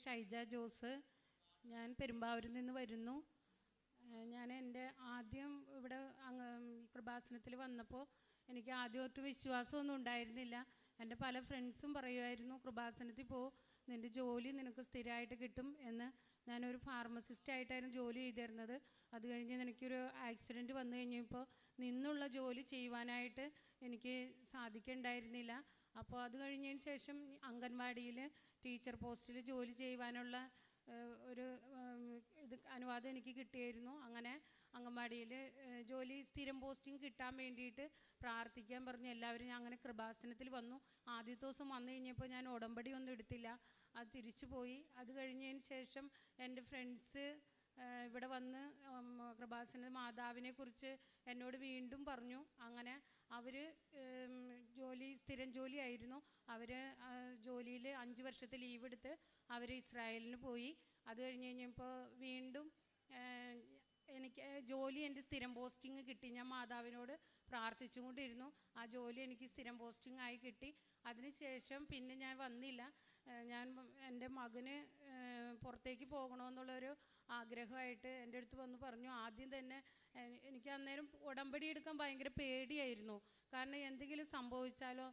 ഷൈജ ജോസ്. ഞാൻ പെരുമ്പാവൂരിൽ നിന്ന് വരുന്നു. ഞാൻ എൻ്റെ ആദ്യം ഇവിടെ കൃപാസനത്തിൽ വന്നപ്പോൾ എനിക്ക് ആദ്യം ഒട്ടും വിശ്വാസമൊന്നും ഉണ്ടായിരുന്നില്ല. എൻ്റെ പല ഫ്രണ്ട്സും പറയുമായിരുന്നു, കൃപാസനത്തിൽ പോ, നിൻ്റെ ജോലി നിനക്ക് സ്ഥിരമായിട്ട് കിട്ടും എന്ന്. ഞാനൊരു ഫാർമസിസ്റ്റായിട്ടായിരുന്നു ജോലി ചെയ്തിരുന്നത്. അത് കഴിഞ്ഞ് എനിക്കൊരു ആക്സിഡൻറ്റ് വന്നു കഴിഞ്ഞപ്പോൾ നിന്നുള്ള ജോലി ചെയ്യുവാനായിട്ട് എനിക്ക് സാധിക്കുന്നുണ്ടായിരുന്നില്ല. അപ്പോൾ അത് കഴിഞ്ഞതിന് ശേഷം അംഗൻവാടിയിൽ ടീച്ചർ പോസ്റ്റിൽ ജോലി ചെയ്യുവാനുള്ള ഒരു അനുവാദം എനിക്ക് കിട്ടിയായിരുന്നു. അങ്ങനെ അംഗൻവാടിയിൽ ജോലി സ്ഥിരം പോസ്റ്റിംഗ് കിട്ടാൻ വേണ്ടിയിട്ട് പ്രാർത്ഥിക്കാൻ പറഞ്ഞു എല്ലാവരും. അങ്ങനെ കൃപാസനത്തിൽ വന്നു. ആദ്യത്തെ ദിവസം വന്നു കഴിഞ്ഞപ്പോൾ ഞാൻ ഉടമ്പടി ഒന്നും എടുത്തില്ല, അത് തിരിച്ചു പോയി. അത് കഴിഞ്ഞതിന് ശേഷം എൻ്റെ ഫ്രണ്ട്സ് ഇവിടെ വന്ന് കൃപാസന മാതാവിനെ കുറിച്ച് എന്നോട് വീണ്ടും പറഞ്ഞു. അങ്ങനെ അവർ സ്ഥിരം ജോലിയായിരുന്നു. അവർ ജോലിയിൽ 5 വർഷത്തെ ലീവ് എടുത്ത് അവർ ഇസ്രായേലിന് പോയി. അത് കഴിഞ്ഞ് കഴിഞ്ഞപ്പോൾ വീണ്ടും എനിക്ക് ജോലി, എൻ്റെ സ്ഥിരം പോസ്റ്റിംഗ് കിട്ടി. ഞാൻ മാതാവിനോട് പ്രാർത്ഥിച്ചും കൊണ്ടിരുന്നു. ആ ജോലി എനിക്ക് സ്ഥിരം പോസ്റ്റിംഗ് ആയി കിട്ടി. അതിനുശേഷം പിന്നെ ഞാൻ വന്നില്ല. ഞാൻ എൻ്റെ മകന് പുറത്തേക്ക് പോകണമെന്നുള്ളൊരു ആഗ്രഹമായിട്ട് എൻ്റെ അടുത്ത് വന്ന് പറഞ്ഞു. ആദ്യം തന്നെ എനിക്ക് അന്നേരം ഉടമ്പടി എടുക്കാൻ ഭയങ്കര പേടിയായിരുന്നു. കാരണം എന്തെങ്കിലും സംഭവിച്ചാലോ,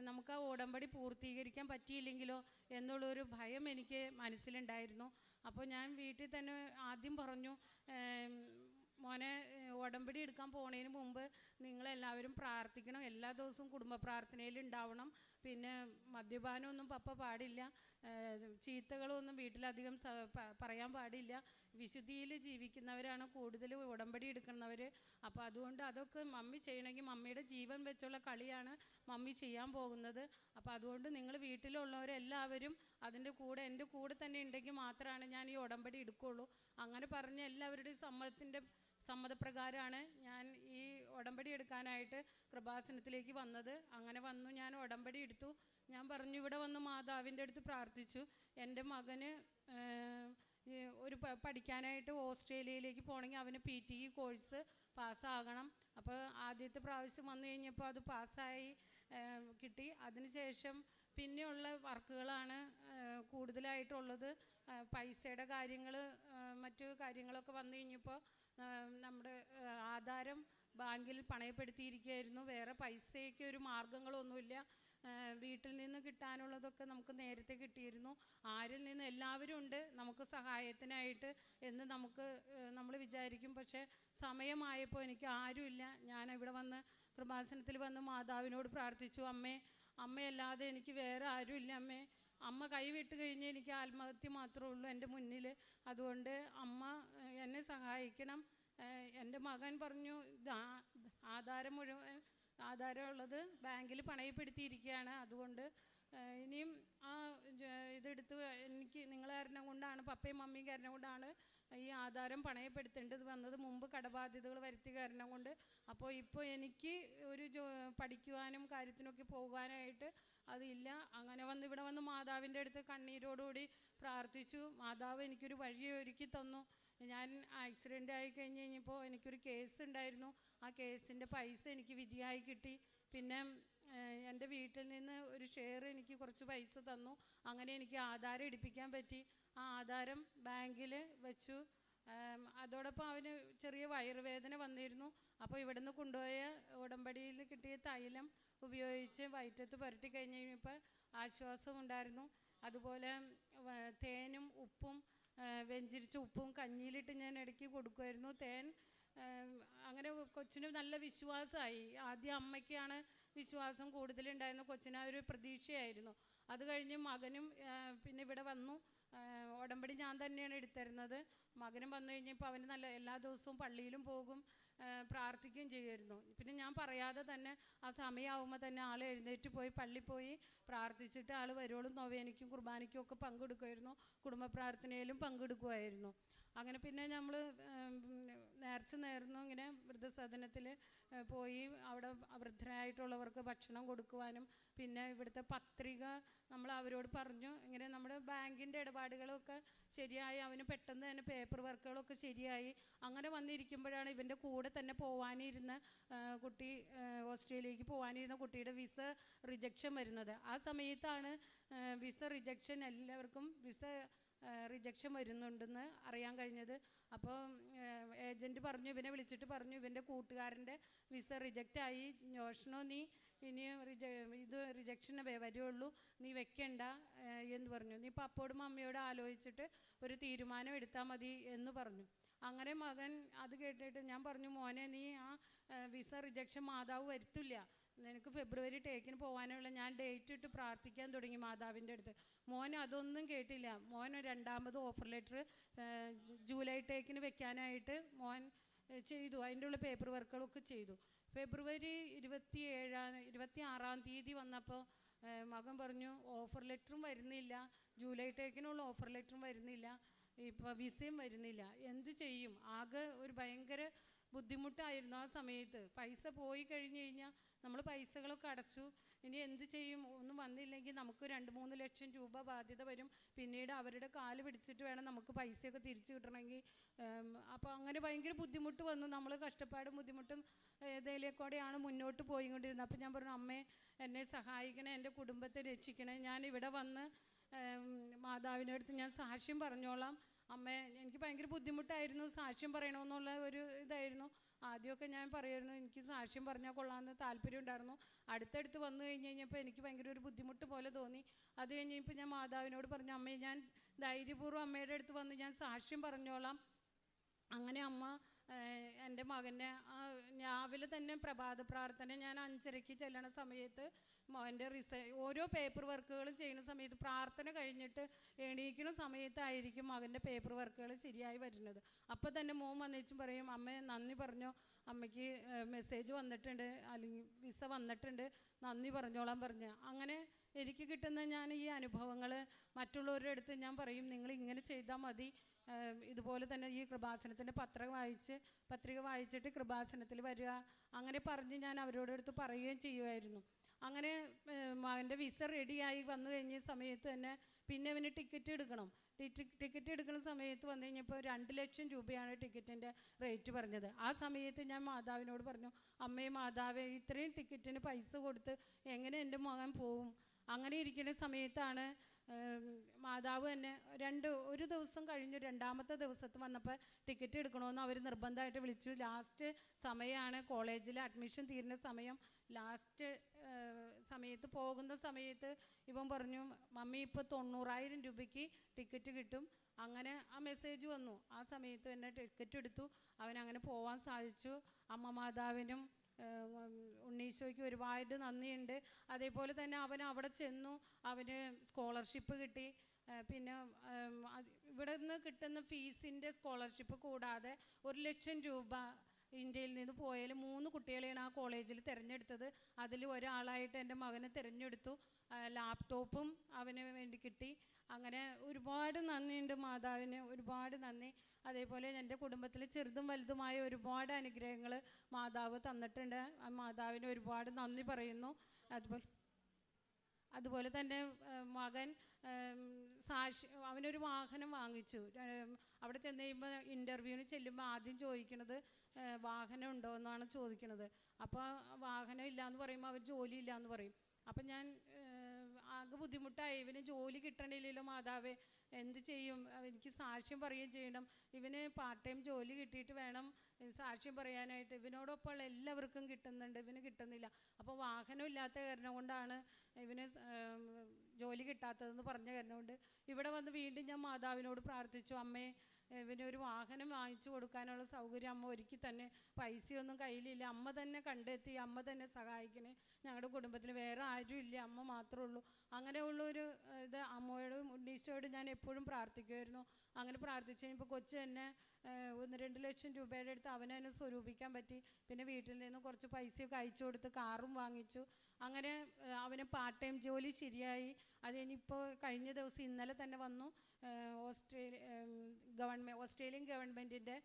നമുക്ക് ആ ഉടമ്പടി പൂർത്തീകരിക്കാൻ പറ്റിയില്ലെങ്കിലോ എന്നുള്ളൊരു ഭയം എനിക്ക് മനസ്സിലുണ്ടായിരുന്നു. അപ്പോൾ ഞാൻ വീട്ടിൽ തന്നെ ആദ്യം പറഞ്ഞു, മോനെ ഉടമ്പടി എടുക്കാൻ പോണതിന് മുമ്പ് നിങ്ങളെല്ലാവരും പ്രാർത്ഥിക്കണം, എല്ലാ ദിവസവും കുടുംബ പ്രാർത്ഥനയിൽ ഉണ്ടാവണം. പിന്നെ മദ്യപാനമൊന്നും പപ്പ പാടില്ല, ചീത്തകളൊന്നും വീട്ടിലധികം പറയാൻ പാടില്ല. വിശുദ്ധിയിൽ ജീവിക്കുന്നവരാണ് കൂടുതൽ ഉടമ്പടി എടുക്കുന്നവർ. അപ്പോൾ അതുകൊണ്ട് അതൊക്കെ മമ്മി ചെയ്യണമെങ്കിൽ മമ്മിയുടെ ജീവൻ വെച്ചുള്ള കളിയാണ് മമ്മി ചെയ്യാൻ പോകുന്നത്. അപ്പോൾ അതുകൊണ്ട് നിങ്ങൾ വീട്ടിലുള്ളവരെല്ലാവരും അതിൻ്റെ കൂടെ എൻ്റെ കൂടെ തന്നെ ഉണ്ടെങ്കിൽ മാത്രമാണ് ഞാൻ ഈ ഉടമ്പടി എടുക്കുകയുള്ളൂ. അങ്ങനെ പറഞ്ഞ് എല്ലാവരുടെയും സമ്മതപ്രകാരമാണ് ഞാൻ ഈ ഉടമ്പടി എടുക്കാനായിട്ട് കൃപാസനത്തിലേക്ക് വന്നത്. അങ്ങനെ വന്നു, ഞാൻ ഉടമ്പടി എടുത്തു. ഞാൻ പറഞ്ഞു, ഇവിടെ വന്ന് മാതാവിൻ്റെ അടുത്ത് പ്രാർത്ഥിച്ചു. എൻ്റെ മകന് ഒരു പഠിക്കാനായിട്ട് ഓസ്ട്രേലിയയിലേക്ക് പോകണമെങ്കിൽ അവന് PTE കോഴ്സ് പാസ്സാകണം. അപ്പോൾ ആദ്യത്തെ പ്രാവശ്യം വന്നു കഴിഞ്ഞപ്പോൾ അത് പാസ്സായി കിട്ടി. അതിനുശേഷം പിന്നെയുള്ള വർക്കുകളാണ് കൂടുതലായിട്ടുള്ളത്. പൈസയുടെ കാര്യങ്ങൾ, മറ്റു കാര്യങ്ങളൊക്കെ വന്നു കഴിഞ്ഞപ്പോൾ നമ്മുടെ ആധാരം ബാങ്കിൽ പണയപ്പെടുത്തിയിരിക്കുകയായിരുന്നു. വേറെ പൈസയ്ക്ക് ഒരു മാർഗങ്ങളൊന്നുമില്ല. വീട്ടിൽ നിന്ന് കിട്ടാനുള്ളതൊക്കെ നമുക്ക് നേരത്തെ കിട്ടിയിരുന്നു. ആരിൽ നിന്ന് എല്ലാവരും ഉണ്ട് നമുക്ക് സഹായത്തിനായിട്ട് എന്ന് നമ്മൾ വിചാരിക്കും. പക്ഷേ സമയമായപ്പോൾ എനിക്ക് ആരുമില്ല. ഞാൻ ഇവിടെ വന്ന് കൃപാസനത്തിൽ വന്ന് മാതാവിനോട് പ്രാർത്ഥിച്ചു, അമ്മയല്ലാതെ എനിക്ക് വേറെ ആരുമില്ല അമ്മ കൈവിട്ട് കഴിഞ്ഞ് എനിക്ക് ആത്മഹത്യ മാത്രമേ ഉള്ളൂ എൻ്റെ മുന്നിൽ. അതുകൊണ്ട് അമ്മ എന്നെ സഹായിക്കണം. എൻ്റെ മകൻ പറഞ്ഞു, ആധാരമുള്ളത് ബാങ്കിൽ പണയപ്പെടുത്തിയിരിക്കുകയാണ്. അതുകൊണ്ട് ഇനിയും ഇതെടുത്ത് എനിക്ക് നിങ്ങൾ കാരണം കൊണ്ടാണ്, പപ്പയും മമ്മിയും കാരണം കൊണ്ടാണ് ഈ ആധാരം പണയപ്പെടുത്തേണ്ടത് വന്നത്, മുമ്പ് കടബാധ്യതകൾ വരുത്തിയ കാരണം കൊണ്ട്. അപ്പോൾ ഇപ്പോൾ എനിക്ക് ഒരു പഠിക്കുവാനും കാര്യത്തിനൊക്കെ പോകാനായിട്ട് അതില്ല. അങ്ങനെ ഇവിടെ വന്ന് മാതാവിൻ്റെ അടുത്ത് കണ്ണീരോടുകൂടി പ്രാർത്ഥിച്ചു. മാതാവ് എനിക്കൊരു വഴി ഒരുക്കി തന്നു. ഞാൻ ആക്സിഡൻ്റ് ആയി കഴിഞ്ഞപ്പോൾ എനിക്കൊരു കേസ് ഉണ്ടായിരുന്നു. ആ കേസിൻ്റെ പൈസ എനിക്ക് വിധിയായി കിട്ടി. പിന്നെ എൻ്റെ വീട്ടിൽ നിന്ന് ഒരു ഷെയർ എനിക്ക് കുറച്ച് പൈസ തന്നു. അങ്ങനെ എനിക്ക് ആധാരം എടുപ്പിക്കാൻ പറ്റി. ആ ആധാരം ബാങ്കിൽ വെച്ചു. അതോടൊപ്പം അവന് ചെറിയ വയറുവേദന വന്നിരുന്നു. അപ്പോൾ ഇവിടുന്ന് കൊണ്ടുപോയ ഉടമ്പടിയിൽ കിട്ടിയ തൈലം ഉപയോഗിച്ച് വയറ്റത്ത് പുരട്ടി കഴിഞ്ഞ് കഴിഞ്ഞപ്പോൾ ആശ്വാസം ഉണ്ടായിരുന്നു. അതുപോലെ തേനും ഉപ്പും വെഞ്ചിരിച്ച ഉപ്പും കഞ്ഞിയിലിട്ട് ഞാൻ ഇടയ്ക്ക് കൊടുക്കുമായിരുന്നു. തേൻ അങ്ങനെ കൊച്ചിന് നല്ല വിശ്വാസമായി. ആദ്യം അമ്മയ്ക്കാണ് വിശ്വാസം കൂടുതലുണ്ടായിരുന്നു, കൊച്ചിന് ഒരു പ്രതീക്ഷയായിരുന്നു. അത് കഴിഞ്ഞ് മകനും പിന്നെ ഇവിടെ വന്നു. ഉടമ്പടി ഞാൻ തന്നെയാണ് എടുത്തിരുന്നത്. മകനും വന്നു കഴിഞ്ഞപ്പോൾ അവന് നല്ല എല്ലാ ദിവസവും പള്ളിയിലും പോകും, പ്രാർത്ഥിക്കുകയും ചെയ്യുമായിരുന്നു. പിന്നെ ഞാൻ പറയാതെ തന്നെ ആ സമയമാകുമ്പോൾ തന്നെ ആൾ എഴുന്നേറ്റ് പോയി പള്ളിയിൽ പോയി പ്രാർത്ഥിച്ചിട്ട് ആൾ വരുവോളും നൊവേനയ്ക്കും കുർബാനയ്ക്കും ഒക്കെ പങ്കെടുക്കുമായിരുന്നു. കുടുംബ പ്രാർത്ഥനയിലും പങ്കെടുക്കുമായിരുന്നു. അങ്ങനെ പിന്നെ നമ്മൾ നേർച്ച നേർന്നു. ഇങ്ങനെ വൃദ്ധസദനത്തിൽ പോയി അവിടെ വൃദ്ധരായിട്ടുള്ളവർക്ക് ഭക്ഷണം കൊടുക്കുവാനും പിന്നെ ഇവിടുത്തെ പത്രിക നമ്മൾ അവരോട് പറഞ്ഞു. ഇങ്ങനെ നമ്മുടെ ബാങ്കിൻ്റെ ഇടപാടുകളൊക്കെ ശരിയായി, അവന് പെട്ടെന്ന് തന്നെ പേപ്പർ വർക്കുകളൊക്കെ ശരിയായി. അങ്ങനെ വന്നിരിക്കുമ്പോഴാണ് ഇവൻ്റെ കൂടെ തന്നെ പോകാനിരുന്ന കുട്ടി, ഓസ്ട്രേലിയക്ക് പോകാനിരുന്ന കുട്ടിയുടെ വിസ റിജക്ഷൻ വരുന്നത്. ആ സമയത്താണ് വിസ റിജക്ഷൻ എല്ലാവർക്കും വിസ റിജക്ഷൻ വരുന്നുണ്ടെന്ന് അറിയാൻ കഴിഞ്ഞത്. അപ്പോൾ ഏജൻറ്റ് പറഞ്ഞു, ഇവനെ വിളിച്ചിട്ട് പറഞ്ഞു, ഇവൻ്റെ കൂട്ടുകാരൻ്റെ വിസ റിജക്റ്റായി, ജോഷ്ണോ നീ ഇനി ഇത് റിജക്ഷന് വരുള്ളൂ, നീ വെക്കണ്ട എന്ന് പറഞ്ഞു. നീ പപ്പോടും അമ്മയോടും ആലോചിച്ചിട്ട് ഒരു തീരുമാനം എടുത്താൽ മതി എന്ന് പറഞ്ഞു. അങ്ങനെ മകൻ അത് കേട്ടിട്ട് ഞാൻ പറഞ്ഞു, മോനെ നീ ആ വിസ റിജക്ഷൻ മാതാവ് വരുത്തില്ല, നിനക്ക് ഫെബ്രുവരി ടേക്കിന് പോകാനുള്ള ഞാൻ ഡേറ്റ് ഇട്ട് പ്രാർത്ഥിക്കാൻ തുടങ്ങി മാതാവിൻ്റെ അടുത്ത്. മോൻ അതൊന്നും കേട്ടില്ല. മോൻ രണ്ടാമത് ഓഫർ ലെറ്റർ ജൂലൈ ടേക്കിന് വെക്കാനായിട്ട് മോൻ ചെയ്തു. അതിൻ്റെ ഉള്ള പേപ്പർ വർക്കുകളൊക്കെ ചെയ്തു. ഫെബ്രുവരി 26-ാം തീയതി വന്നപ്പോൾ മകൻ പറഞ്ഞു, ഓഫർ ലെറ്ററും വരുന്നില്ല, ജൂലൈ ടേക്കിനുള്ള ഓഫർ ലെറ്ററും വരുന്നില്ല, ഇപ്പോൾ വിസയും വരുന്നില്ല, എന്ത് ചെയ്യും? ആകെ ഒരു ഭയങ്കര ബുദ്ധിമുട്ടായിരുന്നു ആ സമയത്ത്. പൈസ പോയി കഴിഞ്ഞ് കഴിഞ്ഞാൽ നമ്മൾ പൈസകളൊക്കെ അടച്ചു, ഇനി എന്ത് ചെയ്യും? ഒന്നും വന്നില്ലെങ്കിൽ നമുക്ക് 2-3 ലക്ഷം രൂപ ബാധ്യത വരും, പിന്നീട് അവരുടെ കാല് പിടിച്ചിട്ട് വേണം നമുക്ക് പൈസയൊക്കെ തിരിച്ചു കിട്ടണമെങ്കിൽ. അപ്പോൾ അങ്ങനെ ഭയങ്കര ബുദ്ധിമുട്ട് വന്നു. നമ്മൾ കഷ്ടപ്പാടും ബുദ്ധിമുട്ടും ഇതിലേക്കൂടെയാണ് മുന്നോട്ട് പോയിക്കൊണ്ടിരുന്നത്. അപ്പോൾ ഞാൻ പറഞ്ഞു, അമ്മേ എന്നെ സഹായിക്കണേ, എൻ്റെ കുടുംബത്തെ രക്ഷിക്കണേ, ഞാൻ ഇവിടെ വന്ന് മാതാവിൻ്റെ അടുത്ത് ഞാൻ സാക്ഷ്യം പറഞ്ഞോളാം. അമ്മേ, എനിക്ക് ഭയങ്കര ബുദ്ധിമുട്ടായിരുന്നു, സാക്ഷ്യം പറയണമെന്നുള്ള ഒരു ഇതായിരുന്നു. ആദ്യമൊക്കെ ഞാൻ പറയുമായിരുന്നു, എനിക്ക് സാക്ഷ്യം പറഞ്ഞാൽ കൊള്ളാമെന്ന് താല്പര്യം ഉണ്ടായിരുന്നു. അടുത്തടുത്ത് വന്നു കഴിഞ്ഞപ്പോൾ എനിക്ക് ഭയങ്കര ഒരു ബുദ്ധിമുട്ട് പോലെ തോന്നി. അത് കഴിഞ്ഞപ്പോൾ ഞാൻ മാതാവിനോട് പറഞ്ഞു, അമ്മേ ഞാൻ ധൈര്യപൂർവ്വം അമ്മയുടെ അടുത്ത് വന്ന് ഞാൻ സാക്ഷ്യം പറഞ്ഞോളാം. അങ്ങനെ അമ്മ എൻ്റെ മകനെ രാവിലെ തന്നെ പ്രഭാത പ്രാർത്ഥന ഞാൻ 5:30 ചെല്ലണ സമയത്ത് എൻ്റെ ഓരോ പേപ്പർ വർക്കുകളും ചെയ്യുന്ന സമയത്ത്, പ്രാർത്ഥന കഴിഞ്ഞിട്ട് എണീക്കുന്ന സമയത്തായിരിക്കും മകൻ്റെ പേപ്പർ വർക്കുകൾ ശരിയായി വരുന്നത്. അപ്പോൾ തന്നെ മോൻ വന്നിച്ചും പറയും, അമ്മ നന്ദി പറഞ്ഞോ, അമ്മയ്ക്ക് മെസ്സേജ് വന്നിട്ടുണ്ട്, അല്ലെങ്കിൽ വിസ വന്നിട്ടുണ്ട്, നന്ദി പറഞ്ഞോളാൻ പറഞ്ഞ്. അങ്ങനെ എനിക്ക് കിട്ടുന്ന ഞാൻ ഈ അനുഭവങ്ങൾ മറ്റുള്ളവരുടെ അടുത്ത് ഞാൻ പറയും, നിങ്ങൾ ഇങ്ങനെ ചെയ്താൽ മതി. ഇതുപോലെ തന്നെ ഈ കൃപാസനത്തിൻ്റെ പത്രിക വായിച്ചിട്ട് കൃപാസനത്തിൽ വരിക, അങ്ങനെ പറഞ്ഞ് ഞാൻ അവരോട് അടുത്ത് പറയുകയും ചെയ്യുമായിരുന്നു. അങ്ങനെ മകൻ്റെ വിസ റെഡിയായി വന്നു കഴിഞ്ഞ സമയത്ത് തന്നെ പിന്നെ അവന് ടിക്കറ്റ് എടുക്കണം. ടിക്കറ്റ് എടുക്കുന്ന സമയത്ത് വന്നു കഴിഞ്ഞപ്പോൾ 2 ലക്ഷം രൂപയാണ് ടിക്കറ്റിൻ്റെ റേറ്റ് പറഞ്ഞത്. ആ സമയത്ത് ഞാൻ മാതാവിനോട് പറഞ്ഞു, അമ്മേ മാതാവേ, ഇത്രയും ടിക്കറ്റിന് പൈസ കൊടുത്ത് എങ്ങനെ എൻ്റെ മകൻ പോവും? അങ്ങനെ ഇരിക്കുന്ന സമയത്താണ് മാതാവ് തന്നെ ഒരു ദിവസം കഴിഞ്ഞു, 2ാമത്തെ ദിവസത്ത് വന്നപ്പോൾ ടിക്കറ്റ് എടുക്കണമെന്ന് അവർ നിർബന്ധമായിട്ട് വിളിച്ചു. ലാസ്റ്റ് സമയമാണ്, കോളേജിൽ അഡ്മിഷൻ തീരുന്ന സമയം. ലാസ്റ്റ് സമയത്ത് പോകുന്ന സമയത്ത് ഇവൻ പറഞ്ഞു, മമ്മി ഇപ്പോൾ 90,000 രൂപയ്ക്ക് ടിക്കറ്റ് കിട്ടും. അങ്ങനെ ആ മെസ്സേജ് വന്നു. ആ സമയത്ത് തന്നെ ടിക്കറ്റ് എടുത്തു. അവനങ്ങനെ പോകാൻ സാധിച്ചു. അമ്മ മാതാവിനും ഉണ്ണീശോയ്ക്ക് ഒരുപാട് നന്ദിയുണ്ട്. അതേപോലെ തന്നെ അവൻ അവിടെ ചെന്നു, അവന് സ്കോളർഷിപ്പ് കിട്ടി. പിന്നെ ഇവിടെ നിന്ന് കിട്ടുന്ന ഫീസിൻ്റെ സ്കോളർഷിപ്പ് കൂടാതെ 1 ലക്ഷം രൂപ ഇന്ത്യയിൽ നിന്ന് പോയാൽ 3 കുട്ടികളെയാണ് ആ കോളേജിൽ തിരഞ്ഞെടുത്തത്. അതിൽ ഒരാളായിട്ട് എൻ്റെ മകനെ തിരഞ്ഞെടുത്തു. ലാപ്ടോപ്പും അവന് വേണ്ടി കിട്ടി. അങ്ങനെ ഒരുപാട് നന്ദിയുണ്ട് മാതാവിന്, ഒരുപാട് നന്ദി. അതേപോലെ എൻ്റെ കുടുംബത്തിൽ ചെറുതും വലുതുമായ ഒരുപാട് അനുഗ്രഹങ്ങൾ മാതാവ് തന്നിട്ടുണ്ട്. മാതാവിന് ഒരുപാട് നന്ദി പറയുന്നു. അതുപോലെ തന്നെ മകൻ അവനൊരു വാഹനം വാങ്ങിച്ചു. അവിടെ ചെന്ന് കഴിയുമ്പോൾ ഇൻ്റർവ്യൂവിന് ചെല്ലുമ്പോൾ ആദ്യം ചോദിക്കുന്നത് വാഹനം ഉണ്ടോ എന്നാണ് ചോദിക്കുന്നത്. അപ്പോൾ വാഹനം ഇല്ലയെന്ന് പറയുമ്പോൾ അവൻ ജോലി ഇല്ലയെന്ന് പറയും. അപ്പം ഞാൻ ആകെ ബുദ്ധിമുട്ടായി, ഇവന് ജോലി കിട്ടണില്ലല്ലോ മാതാവേ, എന്ത് ചെയ്യും? എനിക്ക് സാക്ഷ്യം പറയുകയും ചെയ്യണം. ഇവന് പാർട്ട് ടൈം ജോലി കിട്ടിയിട്ട് വേണം സാക്ഷ്യം പറയാനായിട്ട്. ഇവനോടൊപ്പമുള്ള എല്ലാവർക്കും കിട്ടുന്നുണ്ട്, ഇവന് കിട്ടുന്നില്ല. അപ്പോൾ വാഹനം ഇല്ലാത്ത കാരണം കൊണ്ടാണ് ഇവന് ജോലി കിട്ടാത്തതെന്ന് പറഞ്ഞ കാരണം കൊണ്ട് ഇവിടെ വന്ന് വീണ്ടും ഞാൻ മാതാവിനോട് പ്രാർത്ഥിച്ചു, അമ്മേ ഇവനൊരു വാഹനം വാങ്ങിച്ചു കൊടുക്കാനുള്ള സൗകര്യം അമ്മ ഒരുക്കി തന്നെ. പൈസയൊന്നും കയ്യിലില്ല, അമ്മ തന്നെ കണ്ടെത്തി, അമ്മ തന്നെ സഹായിക്കണേ. ഞങ്ങളുടെ കുടുംബത്തിൽ വേറെ ആരും ഇല്ല, അമ്മ മാത്രമേ ഉള്ളൂ. അങ്ങനെയുള്ളൊരു ഇത് അമ്മയോടും ഉണ്ണീശോയോടും ഞാൻ എപ്പോഴും പ്രാർത്ഥിക്കുമായിരുന്നു. അങ്ങനെ പ്രാർത്ഥിച്ച് കഴിഞ്ഞപ്പോൾ കൊച്ചു തന്നെ 1-2 ലക്ഷം രൂപയുടെ അടുത്ത് അവനെ തന്നെ സ്വരൂപിക്കാൻ പറ്റി. പിന്നെ വീട്ടിൽ നിന്ന് കുറച്ച് പൈസയൊക്കെ അയച്ചു കൊടുത്ത് കാറും വാങ്ങിച്ചു. അങ്ങനെ അവന് പാർട്ട് ടൈം ജോലി ശരിയായി. അത് കഴിഞ്ഞിപ്പോൾ കഴിഞ്ഞ ദിവസം ഇന്നലെ തന്നെ വന്നു. ഓസ്ട്രേലിയൻ ഗവൺമെൻറ്റിൻ്റെ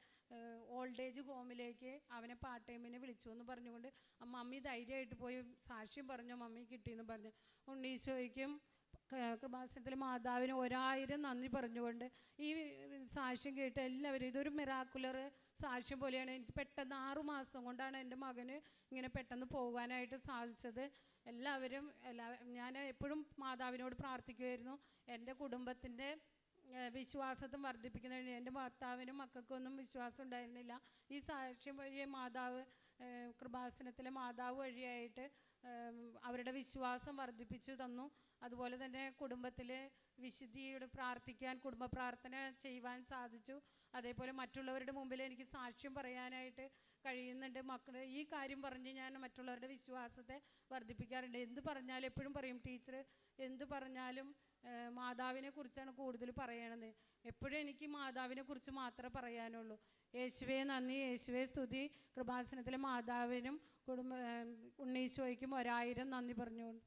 ഓൾഡ് ഏജ് ഹോമിലേക്ക് അവനെ പാർട്ട് ടൈമിന് വിളിച്ചു എന്ന് പറഞ്ഞുകൊണ്ട് മമ്മി ധൈര്യമായിട്ട് പോയി സാക്ഷ്യം പറഞ്ഞു, മമ്മി കിട്ടിയെന്ന് പറഞ്ഞു. ഉണ്ണീശോയ്ക്കും കൃപാസനത്തിൽ മാതാവിന് 1000 നന്ദി പറഞ്ഞുകൊണ്ട് ഈ സാക്ഷ്യം കേട്ട് എല്ലാവരും, ഇതൊരു മിറാക്കുലർ സാക്ഷ്യം പോലെയാണ്. എനിക്ക് പെട്ടെന്ന് 6 മാസം കൊണ്ടാണ് എൻ്റെ മകന് ഇങ്ങനെ പെട്ടെന്ന് പോകാനായിട്ട് സാധിച്ചത്. ഞാൻ എപ്പോഴും മാതാവിനോട് പ്രാർത്ഥിക്കുമായിരുന്നു, എൻ്റെ കുടുംബത്തിൻ്റെ വിശ്വാസത്തെ വർദ്ധിപ്പിക്കുന്നതിന് എൻ്റെ ഭർത്താവിനും മക്കൾക്കൊന്നും വിശ്വാസം ഉണ്ടായിരുന്നില്ല. ഈ സാക്ഷ്യം വഴി മാതാവ്, കൃപാസനത്തിലെ മാതാവ് വഴിയായിട്ട് അവരുടെ വിശ്വാസം വർദ്ധിപ്പിച്ചു തന്നു. അതുപോലെ തന്നെ കുടുംബത്തിൽ വിശുദ്ധിയോട് പ്രാർത്ഥിക്കാൻ, കുടുംബ പ്രാർത്ഥന ചെയ്യുവാൻ സാധിച്ചു. അതേപോലെ മറ്റുള്ളവരുടെ മുമ്പിൽ എനിക്ക് സാക്ഷ്യം പറയാനായിട്ട് കഴിയുന്നുണ്ട്. മക്കൾ ഈ കാര്യം പറഞ്ഞ് ഞാൻ മറ്റുള്ളവരുടെ വിശ്വാസത്തെ വർദ്ധിപ്പിക്കാറുണ്ട്. എന്ത് പറഞ്ഞാലും എപ്പോഴും പറയും, ടീച്ചർ എന്ത് പറഞ്ഞാലും മാതാവിനെ കുറിച്ചാണ് കൂടുതൽ പറയണത്. എപ്പോഴും എനിക്ക് മാതാവിനെ കുറിച്ച് മാത്രമേ പറയാനുള്ളൂ. യേശുവേ നന്ദി, യേശുവേ സ്തുതി. കൃപാസനത്തിലെ മാതാവിനും ഉണ്ണീശോയ്ക്കും 1000 നന്ദി പറഞ്ഞുകൊണ്ട്